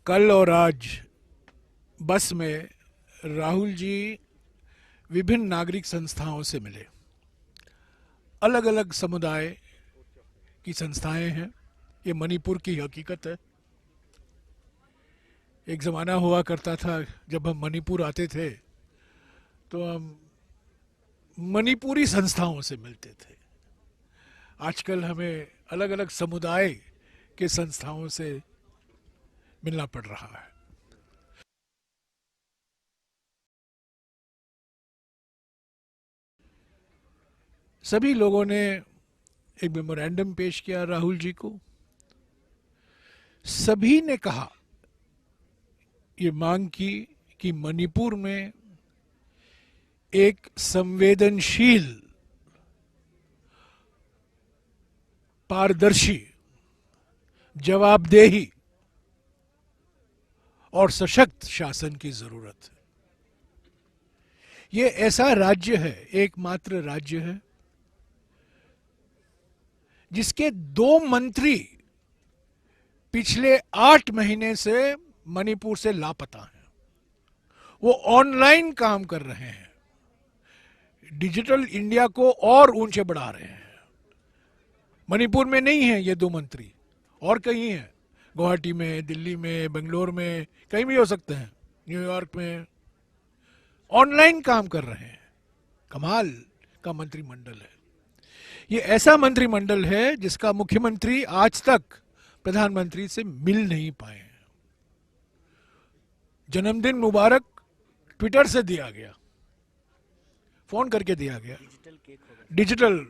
कल और आज बस में राहुल जी विभिन्न नागरिक संस्थाओं से मिले। अलग अलग समुदाय की संस्थाएं हैं। ये मणिपुर की हकीकत है। एक ज़माना हुआ करता था जब हम मणिपुर आते थे तो हम मणिपुरी संस्थाओं से मिलते थे। आजकल हमें अलग अलग समुदाय के संस्थाओं से मिलना पड़ रहा है। सभी लोगों ने एक मेमोरेंडम पेश किया राहुल जी को। सभी ने कहा, ये मांग की कि मणिपुर में एक संवेदनशील, पारदर्शी, जवाबदेही और सशक्त शासन की जरूरत है। ये ऐसा राज्य है, एकमात्र राज्य है जिसके 2 मंत्री पिछले 8 महीने से मणिपुर से लापता हैं। वो ऑनलाइन काम कर रहे हैं, डिजिटल इंडिया को और ऊंचे बढ़ा रहे हैं। मणिपुर में नहीं है ये 2 मंत्री, और कहीं हैं, गुवाहाटी में, दिल्ली में, बेंगलोर में, कहीं भी हो सकते हैं, न्यूयॉर्क में। ऑनलाइन काम कर रहे हैं। कमाल का मंत्रिमंडल है। ये ऐसा मंत्रिमंडल है जिसका मुख्यमंत्री आज तक प्रधानमंत्री से मिल नहीं पाए हैं। जन्मदिन मुबारक ट्विटर से दिया गया, फोन करके दिया गया, डिजिटल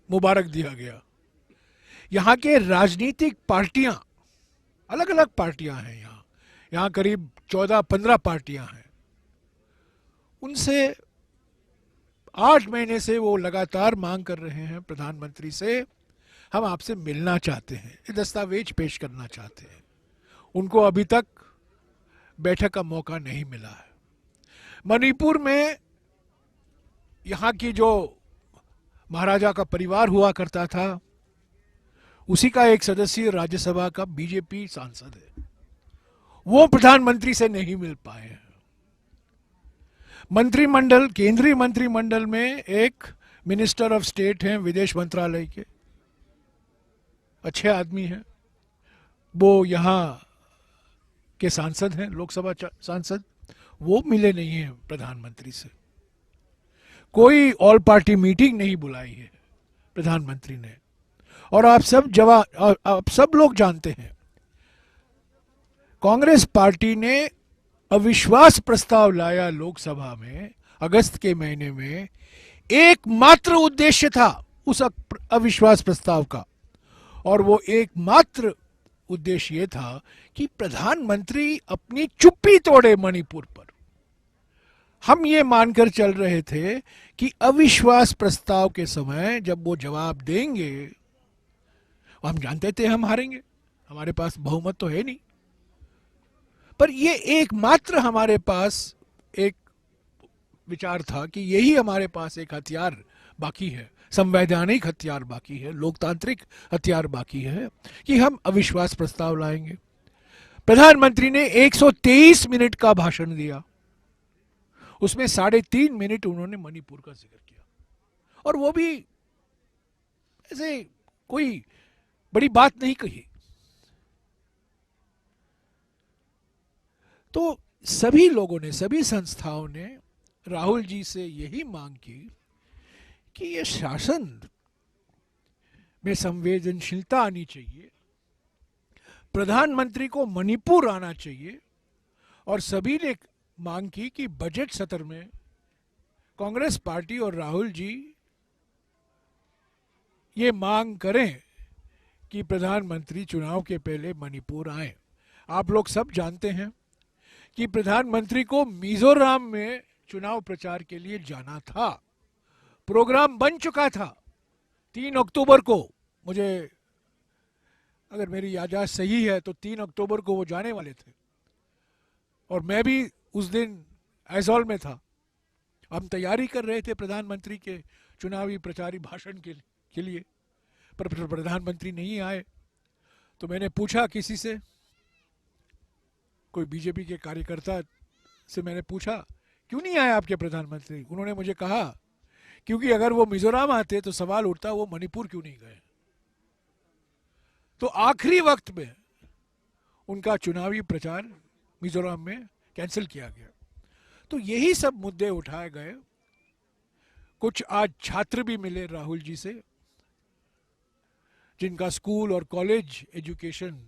मुबारक दिया गया। यहाँ के राजनीतिक पार्टियां, अलग अलग पार्टियां हैं यहाँ करीब 14-15 पार्टियां हैं। उनसे 8 महीने से वो लगातार मांग कर रहे हैं प्रधानमंत्री से, हम आपसे मिलना चाहते हैं, ये दस्तावेज पेश करना चाहते हैं। उनको अभी तक बैठक का मौका नहीं मिला है। मणिपुर में यहाँ की जो महाराजा का परिवार हुआ करता था, उसी का एक सदस्य राज्यसभा का बीजेपी सांसद है। वो प्रधानमंत्री से नहीं मिल पाए हैं। मंत्रिमंडल, केंद्रीय मंत्रिमंडल में एक मिनिस्टर ऑफ स्टेट हैं विदेश मंत्रालय के, अच्छे आदमी हैं, वो यहाँ के सांसद हैं, लोकसभा सांसद, वो मिले नहीं हैं प्रधानमंत्री से। कोई ऑल पार्टी मीटिंग नहीं बुलाई है प्रधानमंत्री ने। और आप सब लोग जानते हैं, कांग्रेस पार्टी ने अविश्वास प्रस्ताव लाया लोकसभा में अगस्त के महीने में। एकमात्र उद्देश्य था उस अविश्वास प्रस्ताव का, और वो एकमात्र उद्देश्य ये था कि प्रधानमंत्री अपनी चुप्पी तोड़े मणिपुर पर। हम ये मानकर चल रहे थे कि अविश्वास प्रस्ताव के समय जब वो जवाब देंगे, हम जानते थे हम हारेंगे, हमारे पास बहुमत तो है नहीं, पर ये एकमात्र हमारे पास एक विचार था कि यही हमारे पास एक हथियार बाकी है, संवैधानिक हथियार बाकी है, लोकतांत्रिक हथियार बाकी है, कि हम अविश्वास प्रस्ताव लाएंगे। प्रधानमंत्री ने 123 मिनट का भाषण दिया, उसमें 3.5 मिनट उन्होंने मणिपुर का जिक्र किया, और वो भी ऐसे कोई बड़ी बात नहीं कही। तो सभी लोगों ने, सभी संस्थाओं ने राहुल जी से यही मांग की कि ये शासन में संवेदनशीलता आनी चाहिए, प्रधानमंत्री को मणिपुर आना चाहिए, और सभी ने मांग की कि बजट सत्र में कांग्रेस पार्टी और राहुल जी ये मांग करें कि प्रधानमंत्री चुनाव के पहले मणिपुर आए। आप लोग सब जानते हैं कि प्रधानमंत्री को मिजोरम में चुनाव प्रचार के लिए जाना था। प्रोग्राम बन चुका था। 3 अक्टूबर को, मुझे अगर मेरी याददाश्त सही है तो 3 अक्टूबर को वो जाने वाले थे, और मैं भी उस दिन ऐज़ॉल में था। हम तैयारी कर रहे थे प्रधानमंत्री के चुनावी प्रचारी भाषण के लिए, पर प्रधानमंत्री नहीं आए। तो मैंने पूछा किसी से, कोई बीजेपी के कार्यकर्ता से मैंने पूछा क्यों नहीं आए आपके प्रधानमंत्री, उन्होंने मुझे कहा क्योंकि अगर वो मिजोरम आते तो सवाल उठता वो मणिपुर क्यों नहीं गए। तो आखिरी वक्त में उनका चुनावी प्रचार मिजोरम में कैंसिल किया गया। तो यही सब मुद्दे उठाए गए। कुछ आज छात्र भी मिले राहुल जी से जिनका स्कूल और कॉलेज एजुकेशन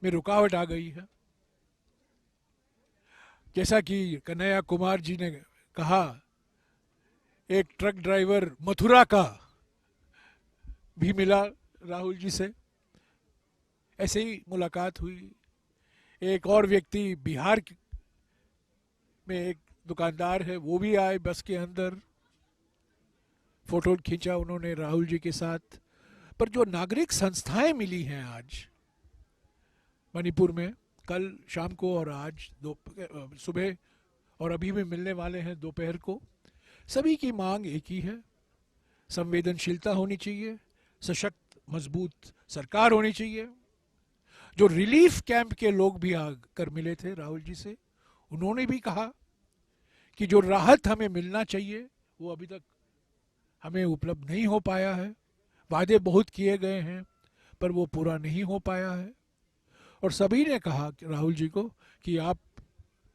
में रुकावट आ गई है। जैसा कि कन्हैया कुमार जी ने कहा, एक ट्रक ड्राइवर मथुरा का भी मिला राहुल जी से, ऐसे ही मुलाकात हुई। एक और व्यक्ति बिहार में एक दुकानदार है, वो भी आए बस के अंदर, फोटो खींचा उन्होंने राहुल जी के साथ। पर जो नागरिक संस्थाएं मिली हैं आज मणिपुर में, कल शाम को और आज सुबह और अभी भी मिलने वाले हैं दोपहर को, सभी की मांग एक ही है, संवेदनशीलता होनी चाहिए, सशक्त मजबूत सरकार होनी चाहिए। जो रिलीफ कैंप के लोग भी आकर मिले थे राहुल जी से, उन्होंने भी कहा कि जो राहत हमें मिलना चाहिए वो अभी तक हमें उपलब्ध नहीं हो पाया है। वादे बहुत किए गए हैं पर वो पूरा नहीं हो पाया है। और सभी ने कहा कि राहुल जी को कि आप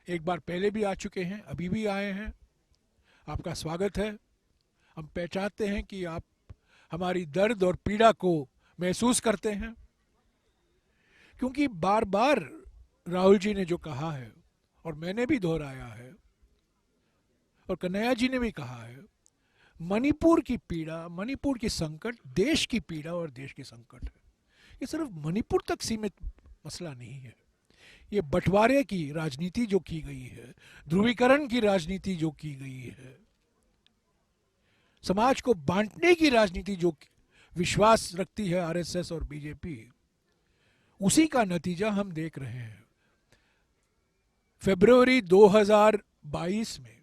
एक बार पहले भी आ चुके हैं, अभी भी आए हैं, आपका स्वागत है। हम पहचानते हैं कि आप हमारी दर्द और पीड़ा को महसूस करते हैं, क्योंकि बार बार राहुल जी ने जो कहा है और मैंने भी दोहराया है और कन्हैया जी ने भी कहा है, मणिपुर की पीड़ा, मणिपुर की संकट देश की पीड़ा और देश की संकट है। ये सिर्फ मणिपुर तक सीमित मसला नहीं है। ये बंटवारे की राजनीति जो की गई है, ध्रुवीकरण की राजनीति जो की गई है, समाज को बांटने की राजनीति जो विश्वास रखती है आरएसएस और बीजेपी, उसी का नतीजा हम देख रहे हैं। फरवरी 2022 में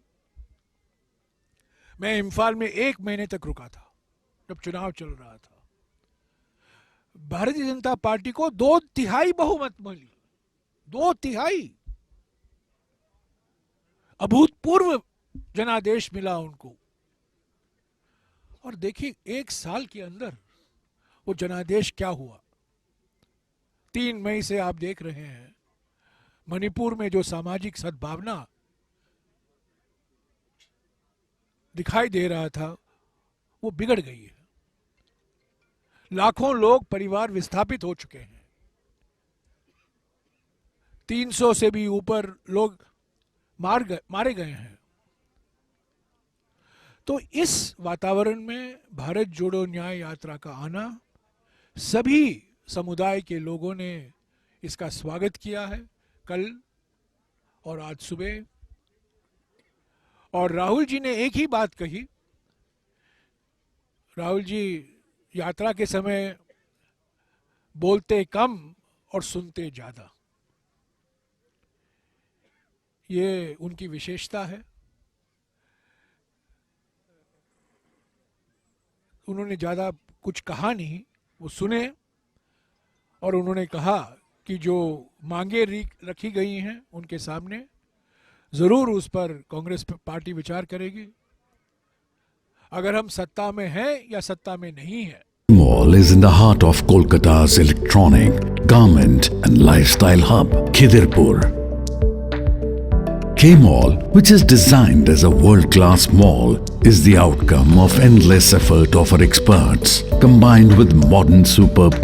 मैं इम्फाल में 1 महीने तक रुका था जब चुनाव चल रहा था। भारतीय जनता पार्टी को 2/3 बहुमत मिली, 2/3 अभूतपूर्व जनादेश मिला उनको। और देखिए 1 साल के अंदर वो जनादेश क्या हुआ। 3 मई से आप देख रहे हैं मणिपुर में जो सामाजिक सद्भावना दिखाई दे रहा था वो बिगड़ गई है। लाखों लोग, परिवार विस्थापित हो चुके हैं। 300 से भी ऊपर लोग मारे गए हैं। तो इस वातावरण में भारत जोड़ो न्याय यात्रा का आना, सभी समुदाय के लोगों ने इसका स्वागत किया है कल और आज सुबह। और राहुल जी ने एक ही बात कही। राहुल जी यात्रा के समय बोलते कम और सुनते ज्यादा, ये उनकी विशेषता है। उन्होंने ज्यादा कुछ कहा नहीं, वो सुने और उन्होंने कहा कि जो मांगे रखी गई हैं उनके सामने, जरूर उस पर कांग्रेस पार्टी विचार करेगी। अगर हम सत्ता में हैं या सत्ता में नहीं है। Mall is in the heart of Kolkata's electronic, garment and lifestyle hub, Khidirpur. K-Mall, which is designed as a world-class mall, is the outcome of endless effort of our experts, combined with modern superb